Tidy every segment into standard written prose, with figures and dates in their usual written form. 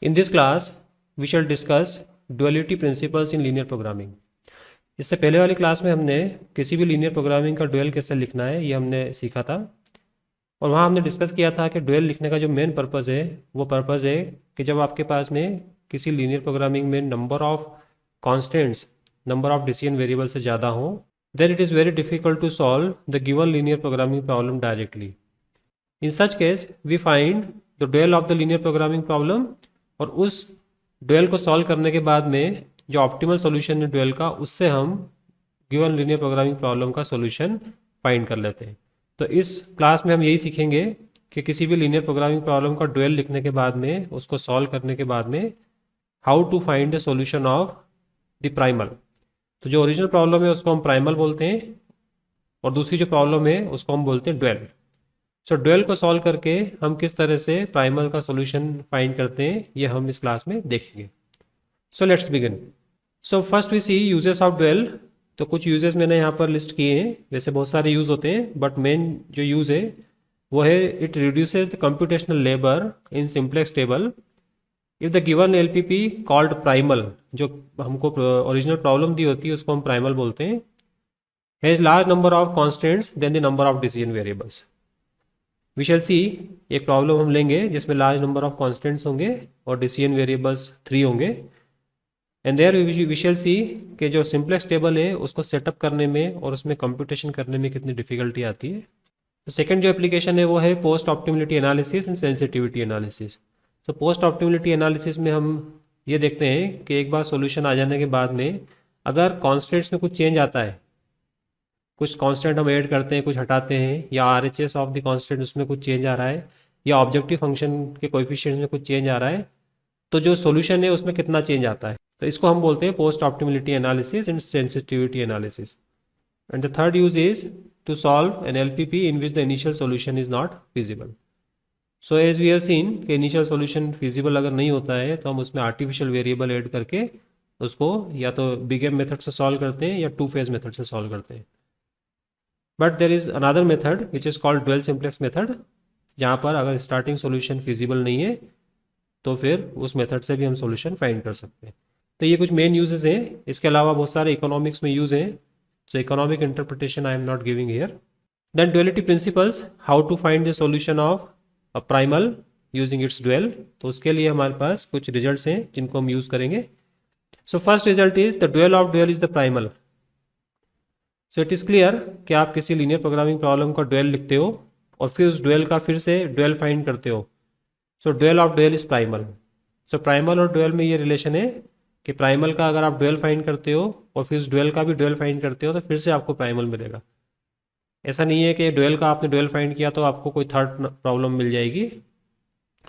In this class, we shall discuss duality principles in linear programming. इससे पहले वाली class में हमने किसी भी लीनियर प्रोग्रामिंग का ड्यूल कैसे लिखना है ये हमने सीखा था, और वहाँ हमने डिस्कस किया था कि ड्यूल लिखने का जो मेन पर्पज़ है वो पर्पज़ है कि जब आपके पास में किसी लीनियर प्रोग्रामिंग में number of constants, number of decision variable से ज़्यादा हो, then it is very difficult to solve the given linear programming problem directly. In such case, we find the dual of the linear programming problem, और उस dual को solve करने के बाद में जो ऑप्टिमल सॉल्यूशन है ड्यूल का, उससे हम गिवन लीनियर प्रोग्रामिंग प्रॉब्लम का सॉल्यूशन फाइंड कर लेते हैं। तो इस क्लास में हम यही सीखेंगे कि किसी भी लीनियर प्रोग्रामिंग प्रॉब्लम का ड्यूल लिखने के बाद में, उसको सॉल्व करने के बाद में, how to find the solution of the primal. तो जो ओरिजिनल प्रॉब्लम है उसको हम प्राइमल बोलते हैं, और दूसरी जो प्रॉब्लम है उसको हम बोलते हैं ड्यूल। सो ड्यूल को सॉल्व करके हम किस तरह से प्राइमल का सॉल्यूशन फाइंड करते हैं ये हम इस क्लास में देखेंगे। So let's begin. So first we see uses of dual. तो कुछ यूजेस मैंने यहाँ पर लिस्ट किए हैं। वैसे बहुत सारे यूज़ होते हैं, बट मेन जो यूज़ है वो है it reduces the computational labour in simplex table if the given LPP called primal, जो हमको ओरिजिनल प्रॉब्लम दी होती है उसको हम प्राइमल बोलते हैं, has large number of constants then the number of decision variables. We shall see, एक problem हम लेंगे जिसमें लार्ज नंबर ऑफ कॉन्स्टेंट्स होंगे और डिसीजन वेरिएबल्स 3 होंगे, एंड देयर वी शैल सी कि जो सिंप्लेक्स टेबल है उसको सेटअप करने में और उसमें कंप्यूटेशन करने में कितनी डिफिकल्टी आती है। तो सेकंड जो एप्लीकेशन है वो है post optimality analysis and sensitivity analysis. तो पोस्ट ऑप्टिमिलिटी एनालिसिस में हम ये देखते हैं कि एक बार सॉल्यूशन आ जाने के बाद में अगर कॉन्स्टेंट्स में कुछ चेंज आता है, कुछ कांस्टेंट हम ऐड करते हैं, कुछ हटाते हैं, या आरएचएस ऑफ द कांस्टेंट उसमें कुछ चेंज आ रहा है, या ऑब्जेक्टिव फंक्शन के कोएफिशिएंट्स में कुछ चेंज आ रहा है, तो जो सॉल्यूशन है उसमें कितना चेंज आता है। तो इसको हम बोलते हैं post optimality analysis and sensitivity analysis. And the third use is to solve an LPP in which the initial solution is not feasible. So as we have seen कि इनिशियल सॉल्यूशन फिजिबल अगर नहीं होता है तो हम उसमें artificial variable add करके उसको या तो बिग एम मेथड से सॉल्व करते हैं या टू फेज मेथड से सॉल्व करते हैं। But there is another method which is called dual simplex method, जहाँ पर अगर स्टार्टिंग सॉल्यूशन फिजिबल नहीं है तो फिर उस मेथड से भी हम सॉल्यूशन फाइंड कर सकते हैं। तो ये कुछ मेन यूजेस हैं। इसके अलावा बहुत सारे इकोनॉमिक्स में यूज हैं, so economic interpretation I am not giving here. Then duality principles, how to find the solution of a primal using its dual. तो उसके लिए हमारे पास कुछ रिजल्ट्स हैं जिनको हम यूज़ करेंगे। So first result is the dual of dual is the primal. So it is clear कि आप किसी लीनियर प्रोग्रामिंग प्रॉब्लम का ड्यूल लिखते हो और फिर उस ड्यूल का फिर से ड्यूल फाइंड करते हो। So dual of dual is primal. So primal और ड्यूल में ये रिलेशन है कि प्राइमल का अगर आप ड्यूल फाइंड करते हो और फिर उस ड्यूल का भी ड्यूल फाइंड करते हो तो फिर से आपको प्राइमल मिलेगा। ऐसा नहीं है कि ड्यूल का आपने ड्यूल फाइंड किया तो आपको कोई थर्ड प्रॉब्लम मिल जाएगी।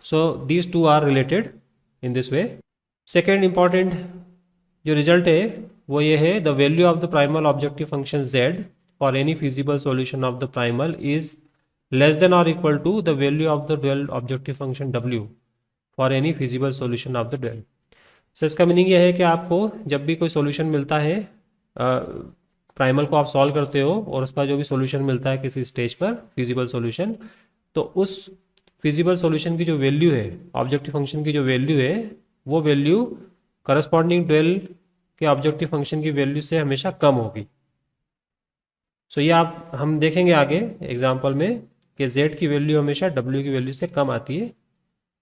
So these two are related in this way. Second important जो रिजल्ट है वो ये है, the value of the primal objective function z for any feasible solution of the primal is less than और equal to the value of the dual objective function w for any feasible solution of the dual. So इसका meaning ये है कि आपको जब भी कोई solution मिलता है, प्राइमल को आप सॉल्व करते हो और उसका जो भी सॉल्यूशन मिलता है किसी स्टेज पर फिजिबल सॉल्यूशन, तो उस फिजिबल सॉल्यूशन की जो वैल्यू है, ऑब्जेक्टिव फंक्शन की जो वैल्यू है, वो वैल्यू करस्पॉन्डिंग ड्यूल के ऑब्जेक्टिव फंक्शन की वैल्यू से हमेशा कम होगी। सो ये आप हम देखेंगे आगे एग्जांपल में कि z की वैल्यू हमेशा w की वैल्यू से कम आती है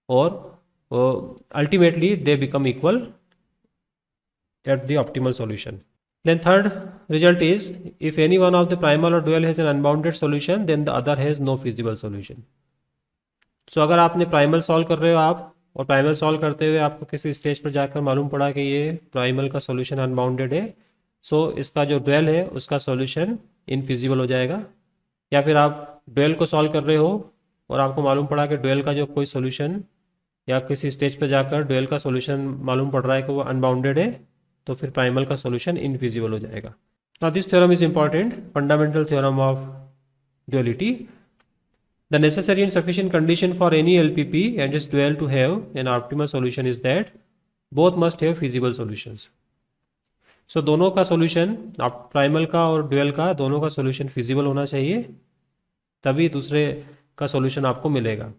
और ultimately they become equal at the optimal solution. Then third result is if any one of the primal और dual has an unbounded solution then the other has no feasible solution. So अगर आपने primal solve कर रहे हो आप, और primal solve करते हुए आपको किसी स्टेज पर जाकर मालूम पड़ा कि ये प्राइमल का सॉल्यूशन अनबाउंडेड है, सो इसका जो ड्यूल है उसका सॉल्यूशन इनफिजिबल हो जाएगा। या फिर आप ड्यूल को सॉल्व कर रहे हो और आपको मालूम पड़ा कि ड्यूल का जो कोई सॉल्यूशन, या किसी स्टेज पर जाकर ड्यूल का सॉल्यूशन मालूम पड़ रहा है कि वो अनबाउंडेड है, तो फिर प्राइमल का सॉल्यूशन इनफिजिबल हो जाएगा। Now this theorem is important, fundamental theorem of duality. The necessary and sufficient condition for any LPP and its dual to have an optimal solution is that both must have feasible solutions. So दोनों का solution, आप primal का और dual का दोनों का solution feasible होना चाहिए, तभी दूसरे का सॉल्यूशन आपको मिलेगा।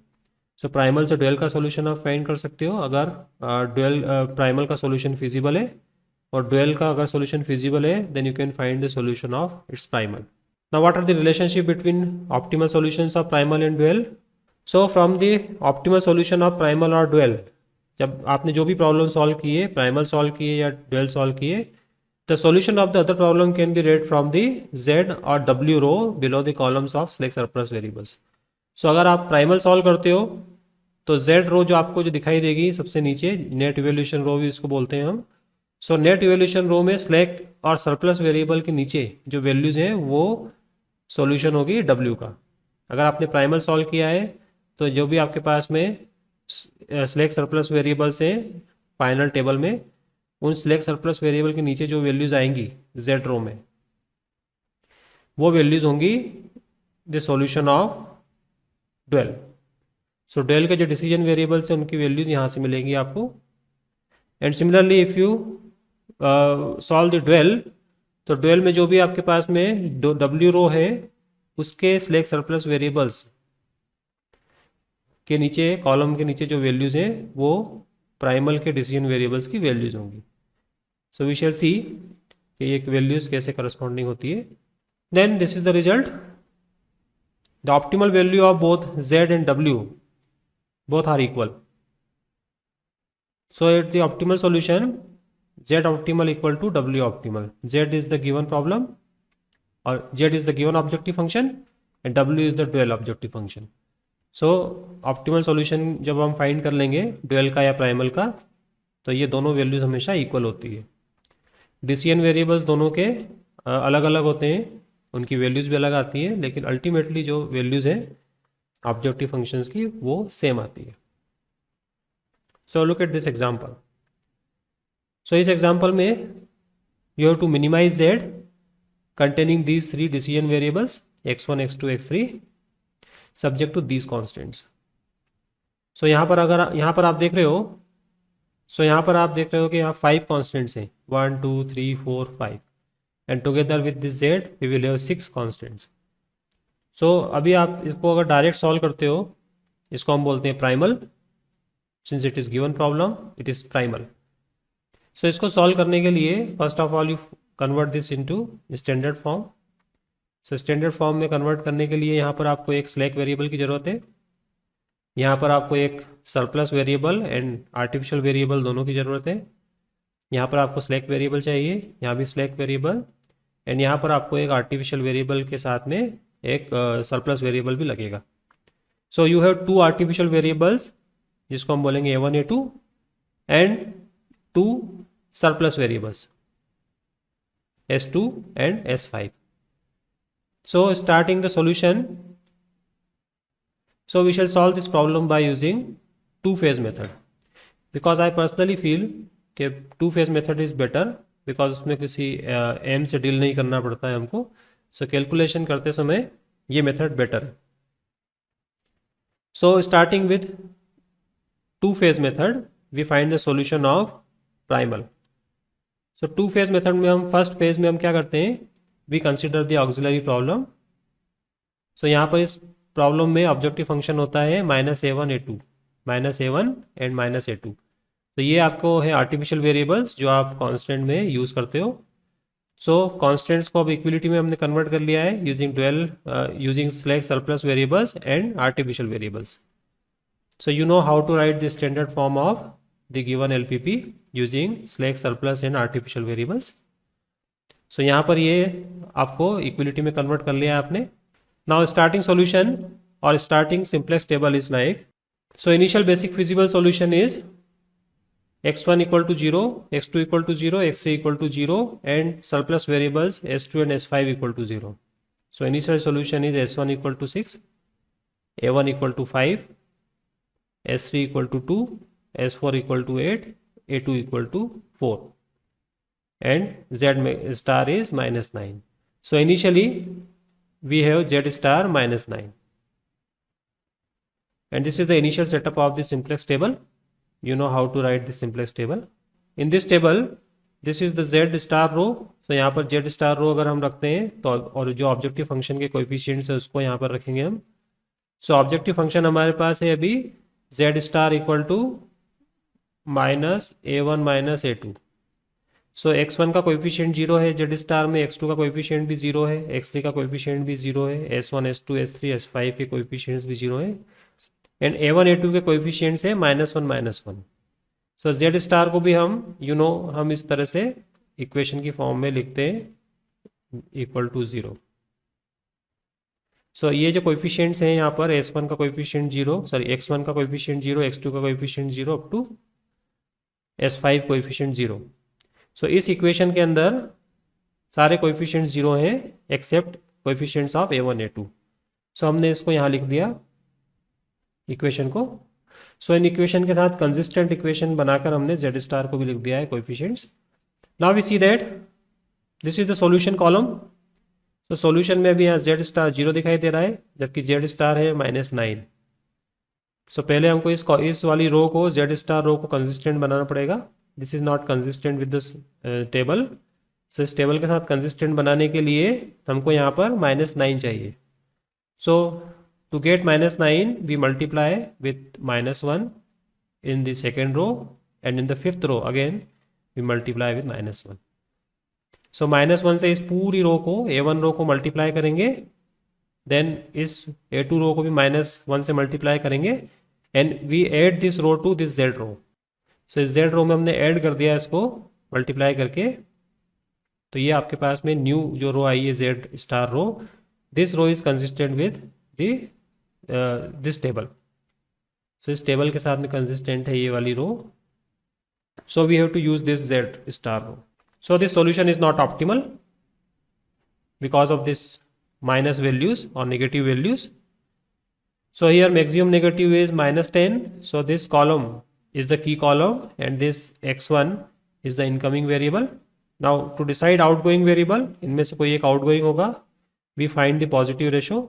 सो प्राइमल से डुअल का सॉल्यूशन आप फाइंड कर सकते हो अगर डुअल प्राइमल का सॉल्यूशन फिजिबल है, और डुअल का अगर सॉल्यूशन फिजिबल है then you can find the solution of its primal. Now what are the relationship between optimal solutions of primal and dual? So from the optimal solution of primal और dual, जब आपने जो भी problem solve किए, primal solve किए या dual solve किए, the solution of the other problem can be read from the z और w row below the columns of select surplus variables. So अगर आप प्राइमल सॉल्व करते हो तो z रो जो आपको जो दिखाई देगी सबसे नीचे, नेट इवैल्यूएशन रो भी इसको बोलते हैं हम. सो नेट इवैल्यूएशन रो में सिलेक्ट और सरप्लस वेरिएबल के नीचे जो वैल्यूज हैं वो सॉल्यूशन होगी w का. अगर आपने प्राइमल सॉल्व किया है तो जो भी आपके पास में सिलेक्ट सरप्लस वेरिएबल्स हैं फाइनल टेबल में, उन सिलेक्ट सरप्लस वेरिएबल के नीचे जो वैल्यूज आएंगी जेड रो में, वो वैल्यूज होंगी the solution of dual. So dual के जो डिसीजन वेरिएबल्स हैं उनकी वैल्यूज यहाँ से मिलेंगी आपको. And similarly if you solve the dual, तो डुअल में जो भी आपके पास में डब्ल्यू रो है उसके सिलेक्ट सरप्लस वेरिएबल्स के नीचे, कॉलम के नीचे जो वैल्यूज हैं वो प्राइमल के डिसीजन वेरिएबल्स की वैल्यूज होंगी. सो वी शैल सी कि ये वैल्यूज कैसे करस्पॉन्डिंग होती है. Then this is the result. The optimal value of both z and w both are equal. So at the optimal solution, z optimal equal to w optimal. Z is the given problem or z is the given objective function and w is the dual objective function. So optimal solution जब हम find कर लेंगे dual का या primal का, तो ये दोनों वैल्यूज हमेशा इक्वल होती है. डिसीजन वेरिएबल्स दोनों के अलग अलग होते हैं, उनकी वैल्यूज भी अलग आती है, लेकिन अल्टीमेटली जो वैल्यूज हैं ऑब्जेक्टिव फंक्शंस की वो सेम आती है. So look at this example. So इस एग्जांपल में you have to minimize z containing these three decision variables x1 x2 x3 subject to these constants. So यहाँ पर आप देख रहे हो, यहाँ पर आप देख रहे हो कि यहाँ 5 कॉन्स्टेंट्स हैं, 1 2 3 4 5, and together with this z we will have 6 constants. So अभी आप इसको अगर डायरेक्ट सॉल्व करते हो, इसको हम बोलते हैं primal. Since it is given problem it is primal. So इसको सॉल्व करने के लिए first of all you convert this into standard form. So standard form में कन्वर्ट करने के लिए यहाँ पर आपको एक स्लैक वेरिएबल की ज़रूरत है, यहाँ पर आपको एक surplus variable and artificial variable दोनों की ज़रूरत है. यहाँ पर आपको स्लैक वेरिएबल चाहिए, यहाँ भी स्लैक वेरिएबल, एंड यहाँ पर आपको एक आर्टिफिशियल वेरिएबल के साथ में एक सरप्लस वेरिएबल भी लगेगा. So you have 2 artificial variables जिसको हम बोलेंगे a1 a2 and 2 surplus variables s2 and s5. So starting the solution, so we shall solve this problem by using two-phase method, because I personally feel कि two-phase method is better because उसमें किसी m से deal नहीं करना पड़ता है हमको. so calculation करते समय ये मेथड बेटर है. so starting with two-phase method we find the solution of primal. so two-phase method में हम फर्स्ट फेज में हम क्या करते हैं, we consider the auxiliary problem. so यहाँ पर इस प्रॉब्लम में ऑब्जेक्टिव फंक्शन होता है -a1 a2, -a1 and -a2. तो ये आपको है आर्टिफिशियल वेरिएबल्स जो आप कांस्टेंट में यूज़ करते हो. सो कांस्टेंट्स को अब इक्विलिटी में हमने कन्वर्ट कर लिया है using select surplus variables and artificial variables. So you know how to write the standard form of the given LPP using select surplus and artificial variables. So यहाँ पर ये आपको इक्विलिटी में कन्वर्ट कर लिया है आपने. Now starting solution or starting simplex table is like, so initial basic feasible solution is x1 equal to 0, x2 equal to 0, x3 equal to 0 and surplus variables s2 and s5 equal to 0. So initial solution is s1 equal to 6, a1 equal to 5, s3 equal to 2, s4 equal to 8, a2 equal to 4 and z star is -9. So initially we have z star -9, and this is the initial setup of the simplex table. You know how to write the simplex table. In this table this is the z star row. so यहाँ पर z star row अगर हम रखते हैं तो, और जो objective function के कोएफिशिएंट्स है उसको यहाँ पर रखेंगे हम. सो ऑब्जेक्टिव फंक्शन हमारे पास है अभी Z star equal to minus A1 minus A2। So x1 का कोएफिशिएंट 0 है जेड स्टार में, x2 का कोएफिशिएंट भी 0 है, x3 का कोएफिशिएंट भी 0 है, S1 S2 S3 S5 के कोएफिशिएंट्स भी 0 है, एंड A1 A2 के कोएफिशिएंट्स है -1 -1। सो जेड स्टार को भी हम हम इस तरह से इक्वेशन की फॉर्म में लिखते हैं इक्वल टू 0। सो ये जो कोएफिशिएंट्स हैं यहाँ पर S1 का कोएफिशिएंट 0, सॉरी x1 का कोएफिशिएंट 0, x2 का coefficient 0 up to S5 coefficient 0। So इस इक्वेशन के अंदर सारे कोएफिशिएंट्स 0 हैं accept coefficients of A1 A2। सो हमने इसको यहाँ लिख दिया इक्वेशन को। सो इन इक्वेशन के साथ कंसिस्टेंट इक्वेशन बनाकर हमने जेड स्टार को भी लिख दिया है coefficients. Now we see that this is the solution column. तो सॉल्यूशन में अभी यहाँ जेड स्टार 0 दिखाई दे रहा है, जबकि जेड स्टार है -9। सो पहले हमको इस वाली रो को, जेड स्टार रो को कंसिस्टेंट बनाना पड़ेगा। This is not consistent with the table. So इस टेबल के साथ कंसिस्टेंट बनाने के लिए हमको यहाँ पर -9 चाहिए। सो to get -9 we multiply with -1 in the second row, and in the fifth row again we multiply with -1। so -1 से इस पूरी रो को, A1 रो को मल्टीप्लाई करेंगे, देन इस A2 रो को भी -1 से मल्टीप्लाई करेंगे, and we add this row to this Z row. So इस Z रो में हमने ऐड कर दिया इसको मल्टीप्लाई करके, तो ये आपके पास में न्यू जो रो आई है Z star row, this row is consistent with this table. So इस टेबल के साथ में कंसिस्टेंट है ये वाली row. So we have to use this Z star row. So this solution is not optimal because of this minus values और negative values. So here maximum negative is -10। So this column is the key column and this x1 is the incoming variable. Now to decide outgoing variable, इनमें से कोई एक outgoing होगा, we find the positive ratio.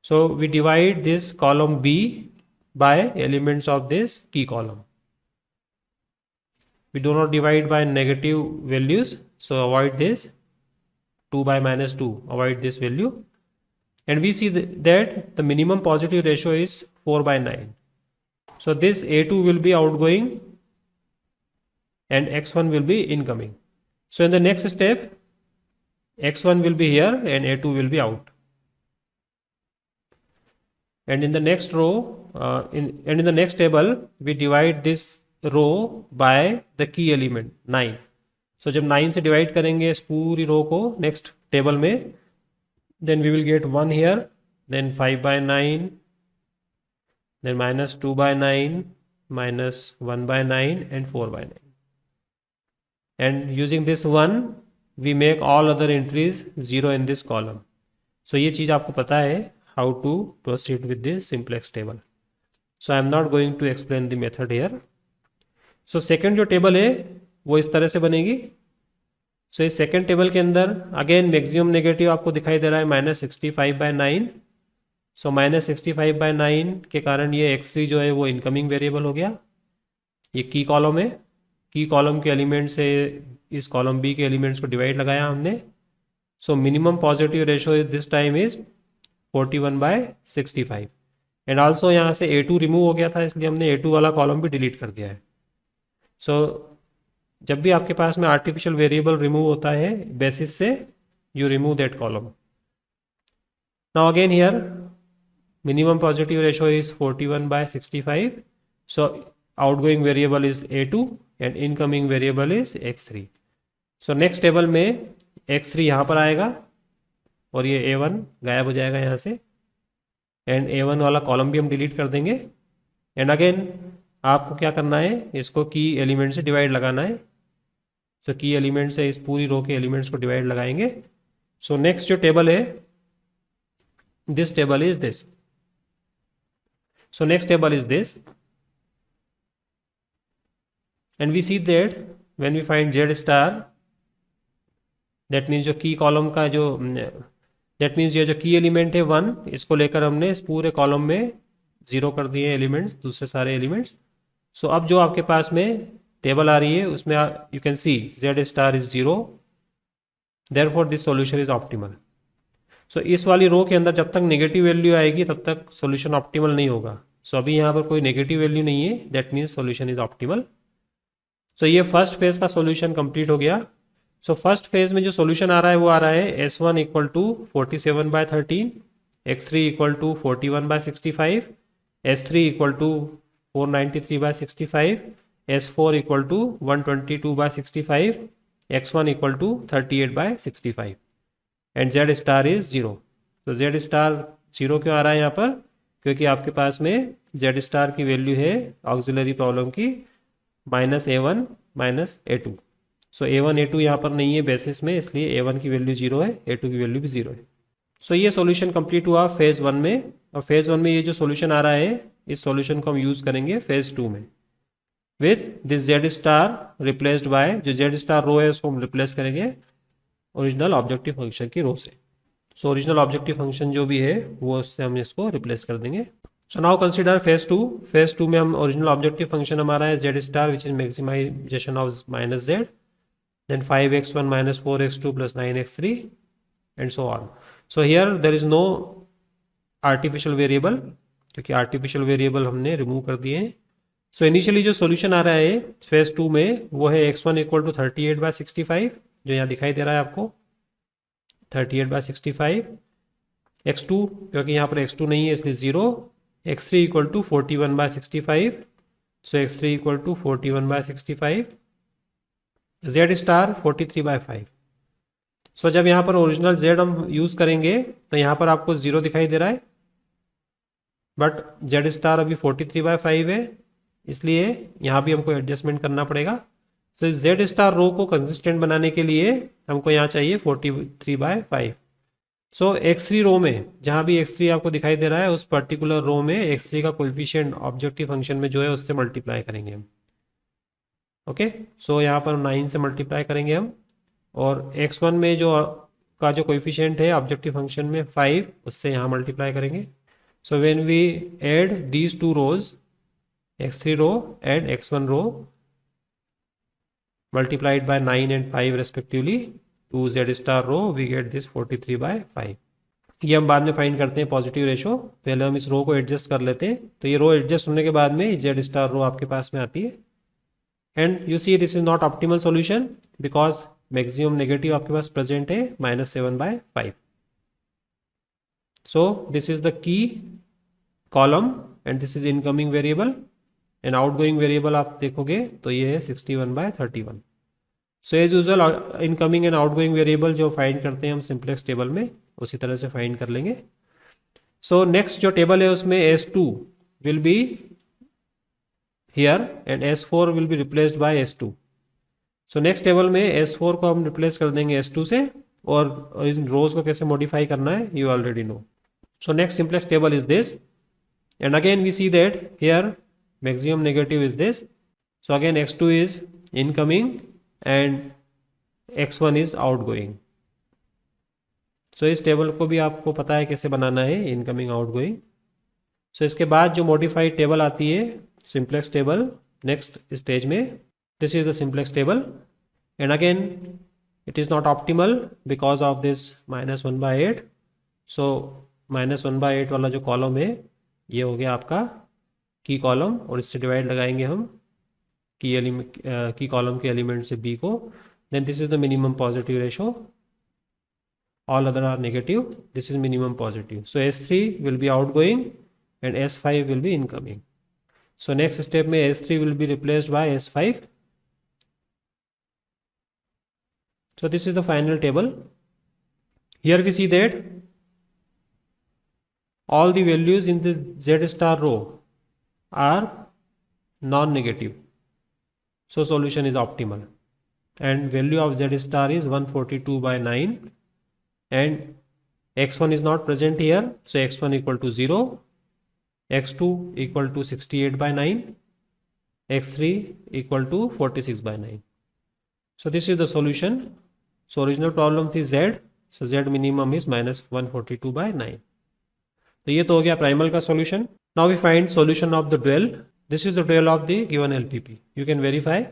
So we divide this column B by elements of this key column. We do not divide by negative values, so avoid this. 2 by -2, avoid this value. And we see that the minimum positive ratio is 4 by 9. So this A2 will be outgoing and x1 will be incoming. So in the next step, x1 will be here and A2 will be out. And in the next row, in the next table, we divide this row by the key element 9. So जब 9 से divide करेंगे इस पूरी रो को next table में, then we will get 1 here, then 5 by 9, then -2 by 9, -1 by 9 and 4 by 9. And using this 1, we make all other entries 0 in this column. So ये चीज़ आपको पता है how to proceed with this simplex table. So I am not going to explain the method here. So second जो table है वो इस तरह से बनेगी. So इस सेकेंड टेबल के अंदर अगेन मैक्सिमम नेगेटिव आपको दिखाई दे रहा है -65 by 9. सो -65 by 9 के कारण ये x3 जो है वो इनकमिंग वेरिएबल हो गया. ये की कॉलम है, की कॉलम के एलिमेंट से इस कॉलम बी के एलिमेंट्स को डिवाइड लगाया हमने. So minimum positive ratio this time is 41 by 65. And also यहाँ से A2 रिमूव हो गया था, इसलिए हमने A2 वाला कॉलम भी डिलीट कर दिया है. सो जब भी आपके पास में आर्टिफिशियल वेरिएबल रिमूव होता है बेसिस से, you remove that column. Now again here minimum positive ratio is 41 by 65. So outgoing variable is A2 and incoming variable is x3. So next table में x3 यहाँ पर आएगा और ये A1 गायब हो जाएगा यहाँ से, एंड A1 वाला कॉलम भी हम डिलीट कर देंगे. एंड अगेन आपको क्या करना है, इसको की एलिमेंट से डिवाइड लगाना है. सो की एलिमेंट से इस पूरी रो के एलिमेंट्स को डिवाइड लगाएंगे. सो नेक्स्ट जो टेबल है, this table is this. So next table is this, and we see that when we find Z star, that means जो की कॉलम का जो that means ये जो की एलिमेंट है 1, इसको लेकर हमने इस पूरे कॉलम में 0 कर दिए एलिमेंट्स, दूसरे सारे एलिमेंट्स. सो अब जो आपके पास में टेबल आ रही है उसमें you can see Z star is 0, therefore this solution is optimal. सो इस वाली रो के अंदर जब तक नेगेटिव वैल्यू आएगी तब तक सॉल्यूशन ऑप्टिमल नहीं होगा. सो अभी यहाँ पर कोई नेगेटिव वैल्यू नहीं है, that means solution is optimal. So ये फर्स्ट फेज का सॉल्यूशन कंप्लीट हो गया। सो फर्स्ट फेज में जो सॉल्यूशन आ रहा है वो आ रहा है S1 equal to 47/13, X3 equal to 41/65, S3 equal to 493/65, S4 equal to 122/65, X1 equal to 38/65 and Z star is 0। तो Z स्टार 0 क्यों आ रहा है यहाँ पर? क्योंकि आपके पास में Z स्टार की वैल्यू है ऑक्सिलरी प्रॉब्लम की -A1 -A2। सो A1 A2 यहाँ पर नहीं है बेसिस में, इसलिए A1 की वैल्यू 0 है, A2 की वैल्यू भी 0 है। सो ये सॉल्यूशन कंप्लीट हुआ फेज़ 1 में, और फेज़ 1 में ये जो सॉल्यूशन आ रहा है इस सॉल्यूशन को हम यूज़ करेंगे फेज़ 2 में with this Z star replaced by, जो Z स्टार रो है उसको हम रिप्लेस करेंगे ओरिजिनल ऑब्जेक्टिव फंक्शन की रो से। सो ओरिजिनल ऑब्जेक्टिव फंक्शन जो भी है वो उससे हम इसको रिप्लेस कर देंगे। So now consider phase 2। Phase 2 में हम ओरिजिनल ऑब्जेक्टिव फंक्शन हमारा है Z star which is maximization of -Z, then 5x1 minus 4x2 plus 9x3 and so on. So here there is no artificial variable, क्योंकि artificial variable हमने remove कर दिए हैं। So initially जो solution आ रहा है फेज 2 में वो है x1 इक्वल टू 38/65, जो यहाँ दिखाई दे रहा है आपको 38/65, x2 क्योंकि यहाँ पर x2 नहीं है इसलिए 0, x3 equal to 41/65, so x3 equal to 41/65, Z star 43/5। So जब यहाँ पर ओरिजिनल Z हम यूज़ करेंगे तो यहाँ पर आपको 0 दिखाई दे रहा है, बट Z स्टार अभी 43/5 है, इसलिए यहाँ भी हमको एडजस्टमेंट करना पड़ेगा। सो इस Z स्टार रो को कंसिस्टेंट बनाने के लिए हमको यहाँ चाहिए 43/5। सो x3 रो में, जहाँ भी x3 आपको दिखाई दे रहा है उस पर्टिकुलर रो में x3 का कोएफिशिएंट ऑब्जेक्टिव फंक्शन में जो है उससे मल्टीप्लाई करेंगे हम। ओके, सो यहाँ पर 9 से मल्टीप्लाई करेंगे हम, और x1 में जो का जो कोएफिशिएंट है ऑब्जेक्टिव फंक्शन में 5, उससे यहाँ मल्टीप्लाई करेंगे। So when we add these two rows x3 row and x1 row multiplied by 9 and 5 respectively to Z star row, we get this 43/5। ये हम बाद में फाइंड करते हैं पॉजिटिव रेशो, पहले हम इस रो को एडजस्ट कर लेते हैं। तो ये रो एडजस्ट होने के बाद में Z स्टार रो आपके पास में आती है, and you see this is not optimal solution because maximum negative आपके पास प्रेजेंट है -7/5। So this is the key column and this is incoming variable, and outgoing variable आप देखोगे तो ये है 61/31। So as usual incoming and outgoing variable जो find करते हैं हम सिंप्लेक्स टेबल में, उसी तरह से फाइंड कर लेंगे। सो नेक्स्ट जो टेबल है उसमें S2 will be here and S4 will be replaced bye S2। So next table में S4 को हम रिप्लेस कर देंगे S2 से, और इन रोज को कैसे मॉडिफाई करना है you already know. So next simplex table is this, and again we see that here maximum negative is this. So again x2 is incoming and x1 is outgoing. So इस table को भी आपको पता है कैसे बनाना है, इनकमिंग आउटगोइंग। सो इसके बाद जो मॉडिफाइड टेबल आती है सिंप्लेक्स टेबल नेक्स्ट स्टेज में, this is the simplex table, and again it is not optimal because of this -1/8। सो -1/8 वाला जो कॉलम है ये हो गया आपका की कॉलम, और इससे डिवाइड लगाएंगे हम की कॉलम के एलिमेंट से b को, then this is the minimum positive ratio, all other are negative, this is minimum positive. So S3 will be outgoing and S5 will be incoming. So next step में S3 will be replaced by S5। So this is the final table. Here we see that all the values in the Z star row are non-negative, so solution is optimal, and value of Z star is 142/9, and x1 is not present here, so x1 equal to 0, x2 equal to 68/9, x3 equal to 46/9. So this is the solution. So original problem थी Z, so Z minimum is -142/9. तो ये तो हो गया primal का solution. Now we find solution of the dual. This is the dual of the given LPP, you can verify.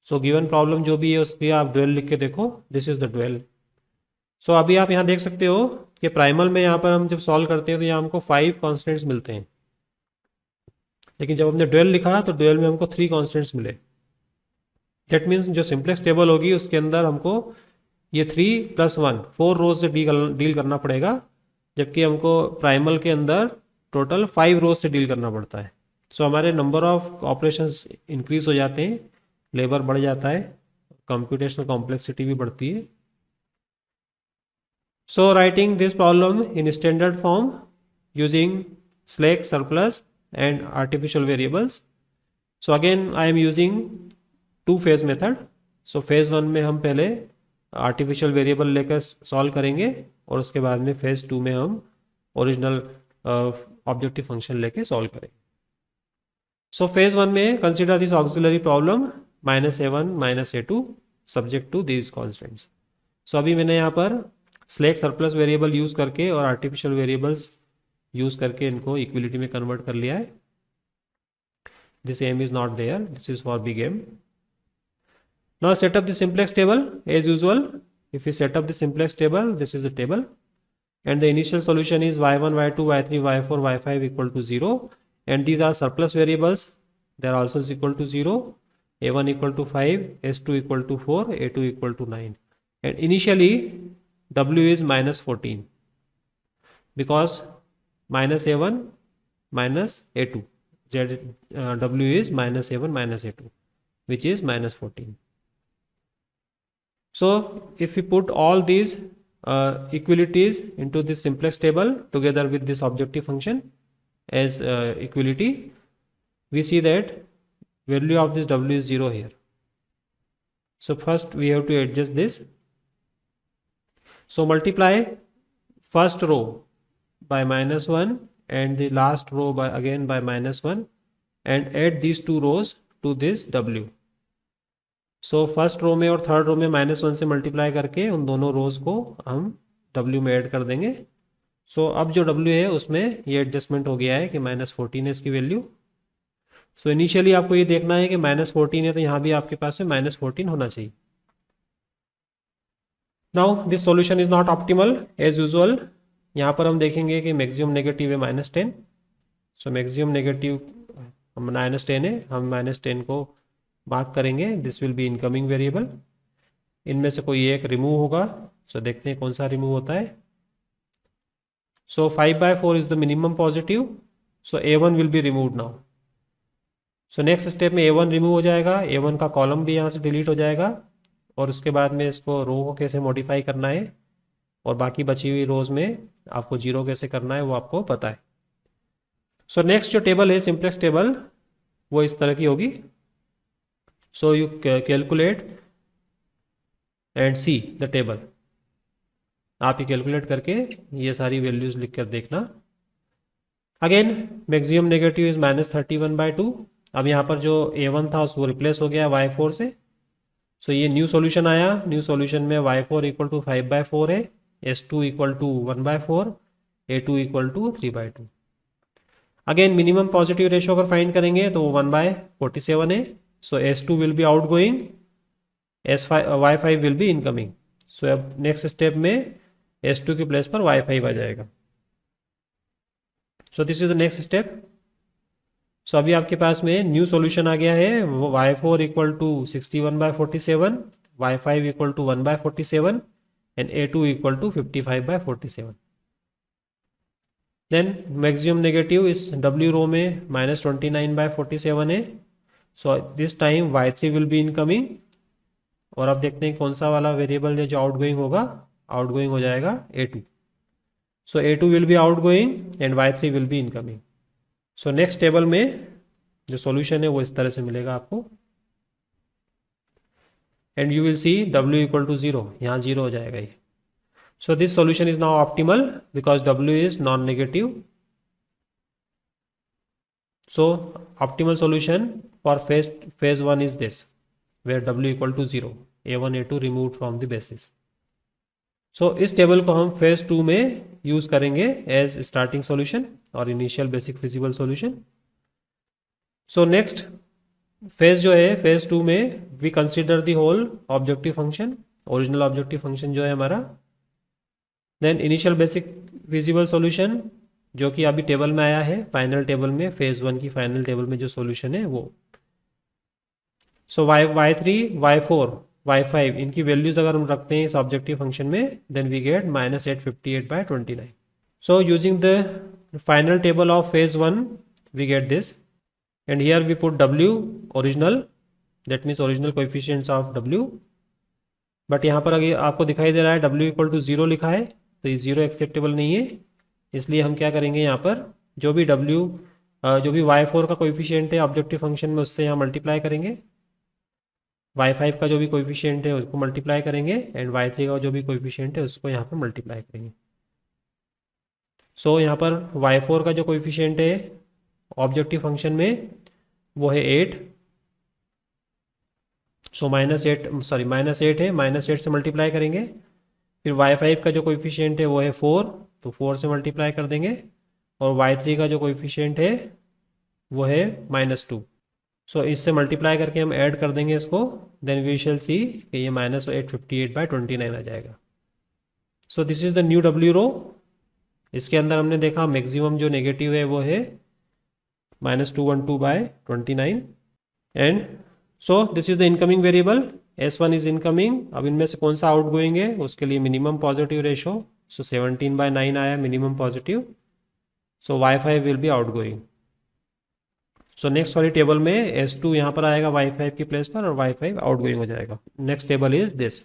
So given problem जो भी है उसकी आप ड्यूल लिख के देखो, this is the dual. So अभी आप यहाँ देख सकते हो कि प्राइमल में यहाँ पर हम जब सॉल्व करते हैं तो यहाँ हमको 5 कॉन्स्टेंट्स मिलते हैं, लेकिन जब हमने डुअल लिखा तो डुअल में हमको 3 कॉन्स्टेंट्स मिले। दैट मीन्स जो सिंप्लेक्स टेबल होगी उसके अंदर हमको ये 3 + 1 4 रोज से डील करना पड़ेगा, जबकि हमको प्राइमल के अंदर टोटल 5 रोज से डील करना पड़ता है। सो हमारे नंबर ऑफ ऑपरेशंस इंक्रीज हो जाते हैं, लेबर बढ़ जाता है, कंप्यूटेशनल कॉम्प्लेक्सिटी भी बढ़ती है। So writing this problem in standard form using slack, surplus and artificial variables. So again I am using 2 phase method. So phase 1 में हम पहले आर्टिफिशियल वेरिएबल लेकर सॉल्व करेंगे और उसके बाद में फेज 2 में हम ओरिजिनल ऑब्जेक्टिव फंक्शन लेके सॉल्व करेंगे। सो फेज 1 में consider this auxiliary problem -a1 -a2 subject to this constants. So अभी मैंने यहाँ पर स्लैक, सरप्लस वेरिएबल यूज़ करके और आर्टिफिशियल वेरिएबल्स यूज़ करके इनको इक्विलिटी में कन्वर्ट कर लिया है। This m is not there, this is for big M. Now set up the simplex table as usual. If we set up the simplex table, this is the table and the initial solution is y1, y2, y3, y4, y5 equal to 0, and these are surplus variables, they are also is equal to 0, a1 equal to 5, s2 equal to 4, a2 equal to 9, and initially w is -14 because -a1 -a2, w is -a1 -a2 which is -14. So if we put all these equalities into this simplex table together with this objective function as equality, we see that value of this w is 0 here. So first we have to adjust this. So multiply first row by -1 and the last row by again by -1 and add these 2 rows to this w. So first row में और third row में -1 से multiply करके उन दोनों रोज को हम w में ऐड कर देंगे। सो अब जो w है उसमें ये एडजस्टमेंट हो गया है कि -14 है इसकी वैल्यू। सो इनिशियली आपको ये देखना है कि -14 है तो यहाँ भी आपके पास में -14 होना चाहिए। Now this solution is not optimal as usual. यहाँ पर हम देखेंगे कि मैक्सिमम नेगेटिव है -10। सो मैक्सिमम नेगेटिव -10 है, हम -10 को मार्क करेंगे। This will be incoming variable. इनमें से कोई एक रिमूव होगा। सो देखते हैं कौन सा रिमूव होता है। सो 5/4 is the minimum positive, so a1 will be removed now. So next step में a1 रिमूव हो जाएगा, a1 का कॉलम भी यहाँ से डिलीट हो जाएगा और उसके बाद में इसको रो को कैसे मॉडिफाई करना है और बाकी बची हुई रोज में आपको 0 कैसे करना है वो आपको पता है। सो नेक्स्ट जो टेबल है सिंप्लेक्स टेबल वो इस तरह की होगी। So you calculate and see the table. आप ये कैलकुलेट करके ये सारी वैल्यूज लिख कर देखना। Again maximum negative is -31/2। अब यहाँ पर जो a1 था उसको रिप्लेस हो गया y4 से। सो ये न्यू सॉल्यूशन आया। न्यू सॉल्यूशन में y4 इक्वल टू 5/4 है, s2 equal to 1/4, a2 equal to 3/2। Again minimum positive ratio अगर फाइंड करेंगे तो 1/47 है। So S2 will be outgoing, Y5 will be incoming. So अब नेक्स्ट स्टेप में S2 की प्लेस पर Y5 आ जाएगा। So this is the next step. So अभी आपके पास में न्यू सॉल्यूशन आ गया है। Y4 equal to 61/47, Y5 equal to 1/47 and A2 equal to 55/47। Then maximum negative इस W रो में -29/47 है। So this time y3 will be incoming और अब देखते हैं कौन सा वाला वेरिएबल है जो आउटगोइंग होगा। आउटगोइंग हो जाएगा a2। So a2 will be outgoing and y3 will be incoming. So next table में जो सॉल्यूशन है वो इस तरह से मिलेगा आपको and you will see w equal to 0, यहाँ 0 हो जाएगा ये। So this solution is now optimal because w is non negative. So optimal solution for phase 1 is this, where w equal to 0, a1 a2 removed from the basis. So इस table को हम phase 2 में use करेंगे as starting solution और initial basic feasible solution. So next phase जो है phase 2 में we consider the whole objective function, original objective function जो है हमारा। Then initial basic feasible solution जो कि अभी टेबल में आया है, फाइनल टेबल में, फेज 1 की फाइनल टेबल में जो सॉल्यूशन है वो। सो y3, y4, y5 इनकी वैल्यूज अगर हम रखते हैं इस ऑब्जेक्टिव फंक्शन में, then we get -858/29. So using the final table of phase 1 we get this, and here we put w original, that means original coefficients of w. But यहाँ पर अगर आपको दिखाई दे रहा है w इक्वल टू 0 लिखा है, तो ये 0 एक्सेप्टेबल नहीं है, इसलिए हम क्या करेंगे यहाँ पर जो भी y4 का कोएफिशिएंट है ऑब्जेक्टिव फंक्शन में उससे यहाँ मल्टीप्लाई करेंगे, y5 का जो भी कोएफिशिएंट है उसको मल्टीप्लाई करेंगे, एंड y3 का जो भी कोएफिशिएंट है उसको यहाँ पर मल्टीप्लाई करेंगे. सो यहाँ पर y4 का जो कोएफिशिएंट है ऑब्जेक्टिव फंक्शन में वो है 8. सो -8 है, -8 से मल्टीप्लाई करेंगे. फिर y5 का जो कोएफिशिएंट है वो है 4, तो 4 से मल्टीप्लाई कर देंगे. और y3 का जो कोएफिशिएंट है वो है -2. सो इससे मल्टीप्लाई करके हम ऐड कर देंगे इसको, देन वी शैल सी कि ये -858/29 आ जाएगा. So this is the new w रो. इसके अंदर हमने देखा मैक्सिमम जो नेगेटिव है वो है -212/29. And so this is the incoming variable, S1 is incoming. अब इनमें से कौन सा आउट गोइंग है, उसके लिए मिनिमम पॉजिटिव रेशो. सो 17/9 आया minimum positive. So y5 will be out going. So next वाली टेबल में S2 यहाँ पर आएगा y5 की प्लेस पर और y5 आउट गोइंग हो जाएगा. Next table is this.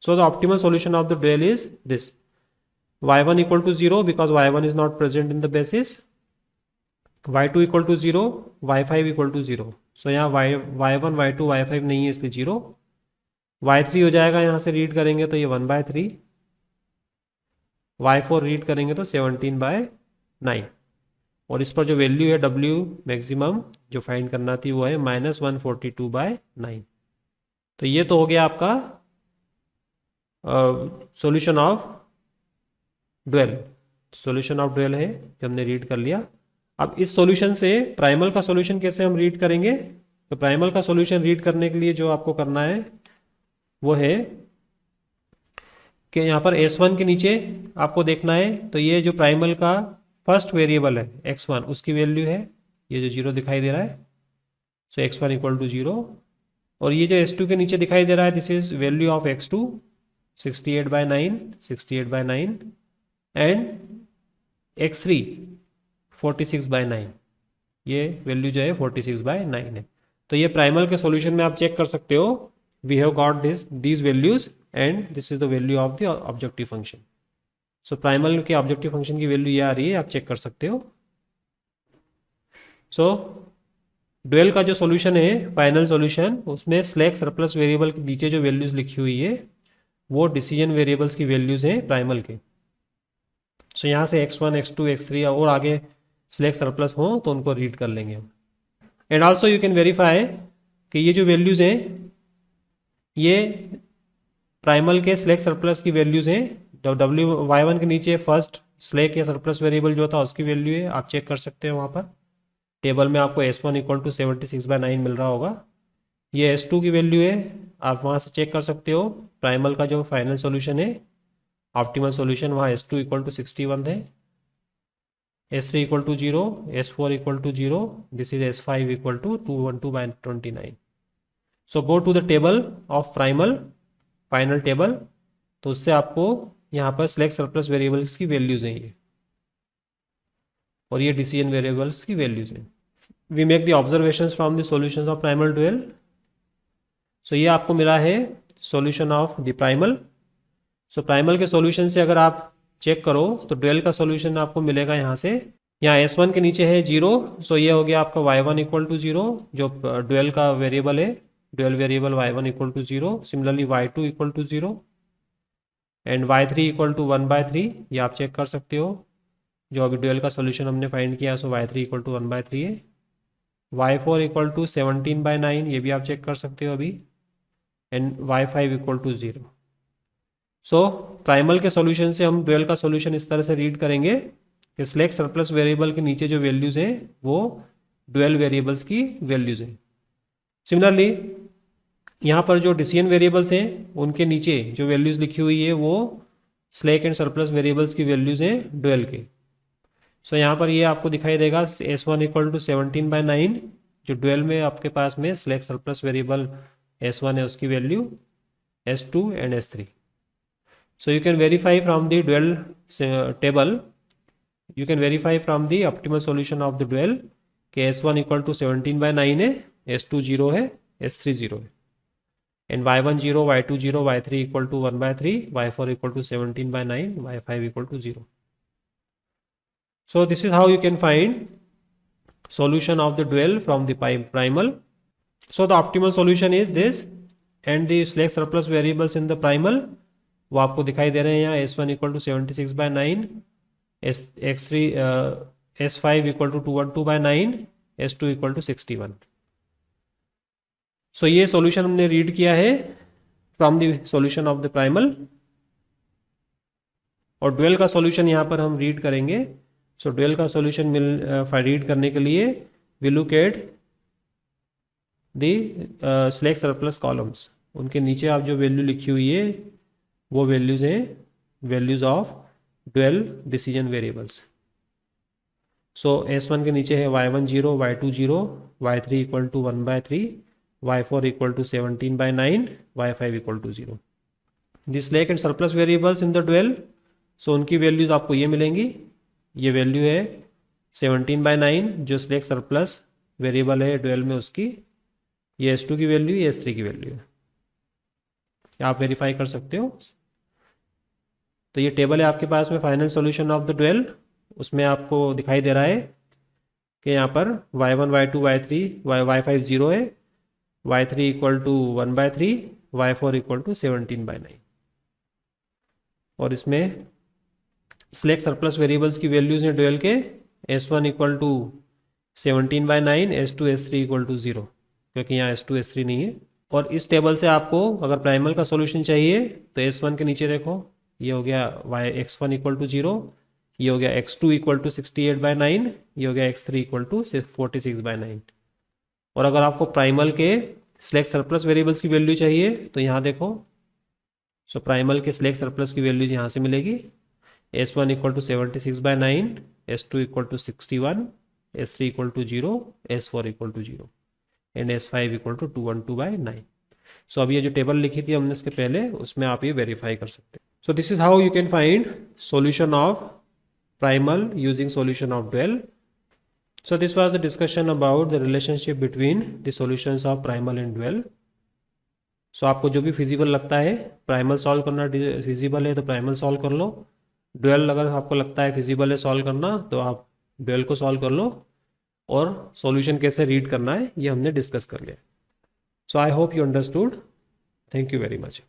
So the optimal solution of the dual is this, y1 equal to 0 because y1 is not present in the basis, y2 equal to 0, y5 equal to 0. So यहाँ y1, y2, y5 नहीं है इसलिए 0. y3 हो जाएगा, यहाँ से read करेंगे तो ये 1/3, y4 रीड करेंगे तो 17/9. और इस पर जो वैल्यू है w मैक्सिमम जो फाइंड करना थी वो है -142/9. तो ये तो हो गया आपका solution of dual. Solution of dual है जो हमने रीड कर लिया. अब इस सॉल्यूशन से प्राइमल का सॉल्यूशन कैसे हम रीड करेंगे, तो प्राइमल का सॉल्यूशन रीड करने के लिए जो आपको करना है वो है कि यहाँ पर S1 के नीचे आपको देखना है, तो ये जो प्राइमल का फर्स्ट वेरिएबल है x1 उसकी वैल्यू है ये जो 0 दिखाई दे रहा है. सो x1 इक्वल टू 0. और ये जो S2 के नीचे दिखाई दे रहा है this is value of x2 68/9 and x3 46/9. ये वैल्यू जो है 46/9 है. तो ये प्राइमल के सॉल्यूशन में आप चेक कर सकते हो, we have got these values and this is the value of the objective function. So primal के ऑब्जेक्टिव फंक्शन की वैल्यू ये आ रही है, आप चेक कर सकते हो. सो ड्यूल का जो सॉल्यूशन है फाइनल सॉल्यूशन, उसमें स्लैक सरप्लस वेरिएबल के नीचे जो वैल्यूज लिखी हुई है वो डिसीजन वेरिएबल्स की वैल्यूज हैं प्राइमल के. सो यहाँ से x1, x2, x3 और आगे स्लैक सरप्लस हो तो उनको रीड कर लेंगे. And also you can verify कि ये जो वैल्यूज हैं ये प्राइमल के स्लैक सरप्लस की वैल्यूज हैं. y1 के नीचे फर्स्ट स्लैक या सरप्लस वेरिएबल जो था उसकी वैल्यू है, आप चेक कर सकते हैं. वहाँ पर टेबल में आपको S1 इक्वल टू 76/9 मिल रहा होगा. ये S2 की वैल्यू है, आप वहाँ से चेक कर सकते हो. प्राइमल का जो फाइनल सोल्यूशन है ऑप्टिमल सोल्यूशन वहाँ S2 इक्वल टू 61 है, S3 equal to 0, S4 equal to 0, this is S5 equal to 212/29. So go to the table of primal final table, तो उससे आपको यहाँ पर सिलेक्ट सरप्लस वेरिएबल्स की वैल्यूज हैं ये, और ये डिसीजन वेरिएबल्स की वैल्यूज हैं. We make the observations from the solutions of primal dual. So ये आपको मिला है solution of the primal. So primal के सॉल्यूशन से अगर आप चेक करो तो ड्यूल का सॉल्यूशन आपको मिलेगा यहाँ से. यहाँ S1 के नीचे है 0, सो ये हो गया आपका y1 इक्वल टू 0 जो ड्यूल का वेरिएबल है, dual variable y1 equal to 0. Similarly y2 equal to 0 and y3 equal to 1/3. ये आप चेक कर सकते हो जो अभी ड्यूल का सॉल्यूशन हमने फाइंड किया. सो y3 इक्वल टू 1/3 है. y4 इक्वल टू 17/9 ये भी आप चेक कर सकते हो अभी. And y5 equal to 0. So primal के सॉल्यूशन से हम ड्यूल का सॉल्यूशन इस तरह से रीड करेंगे कि सिलेक्ट सरप्लस वेरिएबल के नीचे जो वैल्यूज हैं वो ड्यूल वेरिएबल्स की वैल्यूज हैं. सिमिलरली यहाँ पर जो डिसीजन वेरिएबल्स हैं उनके नीचे जो वैल्यूज लिखी हुई है वो स्लैक एंड सरप्लस वेरिएबल्स की वैल्यूज हैं ड्यूल के. सो यहाँ पर ये आपको दिखाई देगा S1 इक्वल टू 17/9, जो डुअल में आपके पास में सिलेक्ट सरप्लस वेरिएबल S1 है उसकी value S2 and S3. So you can verify from the dual table, you can verify from the optimal solution of the dual कि S1 इक्वल टू 17/9 है, S2 0 है, S3 0 है, and Y1 0, Y2 0, Y3 equal to 1/3, Y4 equal to 17/9, Y5 equal to 0. So this is how you can find solution of the dual from the primal. So the optimal solution is this, and the select surplus variables in the primal वो आपको दिखाई दे रहे हैं यहाँ S1 equal to 76/9, X3 S5 equal to 212/9, S2 equal to 61. So ये solution हमने read किया है from the solution of the primal, और डुअल का सॉल्यूशन यहाँ पर हम रीड करेंगे. सो डुअल का सॉल्यूशन रीड करने के लिए we look at the select surplus columns. उनके नीचे आप जो वैल्यू लिखी हुई है वो वैल्यूज हैं values of dual decision variables. So S1 के नीचे है Y1 0, Y2 0, Y3 equal to 1/3, Y4 equal to 17/9, Y5 equal to 0. The select and surplus variables in the dual, so उनकी वैल्यूज आपको ये मिलेंगी. ये वैल्यू है 17/9 जो सिलेक्ट सरप्लस वेरिएबल है डुअल में उसकी, ये S2 की वैल्यू, ये S3 की वैल्यू है. आप वेरीफाई कर सकते हो. तो ये टेबल है आपके पास में final solution of the dual. उसमें आपको दिखाई दे रहा है कि यहाँ पर Y1 Y2 Y3 Y5 0 है, Y3 equal to 1/3, Y4 equal to 17/9, और इसमें सिलेक्ट सरप्लस वेरिएबल्स की वैल्यूज हैं डुअल के S1 equal to 17/9, S2 S3 equal to 0, क्योंकि यहाँ S2 S3 नहीं है. और इस टेबल से आपको अगर प्राइमल का सॉल्यूशन चाहिए तो S1 के नीचे देखो, ये हो गया X1 इक्वल टू 0, ये हो गया X2 इक्वल टू 68/9, ये हो गया X3 इक्वल टू 46/9. और अगर आपको प्राइमल के सिलेक्ट सरप्लस वेरिएबल्स की वैल्यू चाहिए तो यहाँ देखो. सो प्राइमल के सिलेक्ट सरप्लस की वैल्यू यहाँ से मिलेगी. S1 equal to 76/9, S2 equal to 61, S3 equal to 0, S4 equal to 0, and S5 equal to 212/9. सो अब ये जो टेबल लिखी थी हमने इसके पहले, उसमें आप ये वेरीफाई कर सकते हैं. So this is how you can find solution of primal using solution of dual. So this was the discussion about the relationship between the solutions of primal and dual. So आपको जो भी feasible लगता है, primal solve करना feasible है तो primal solve कर लो. Dual अगर आपको लगता है फिजिबल है सॉल्व करना तो आप डुअल को सॉल्व कर लो, और सॉल्यूशन कैसे रीड करना है ये हमने डिस्कस कर लिया. So I hope you understood. Thank you very much.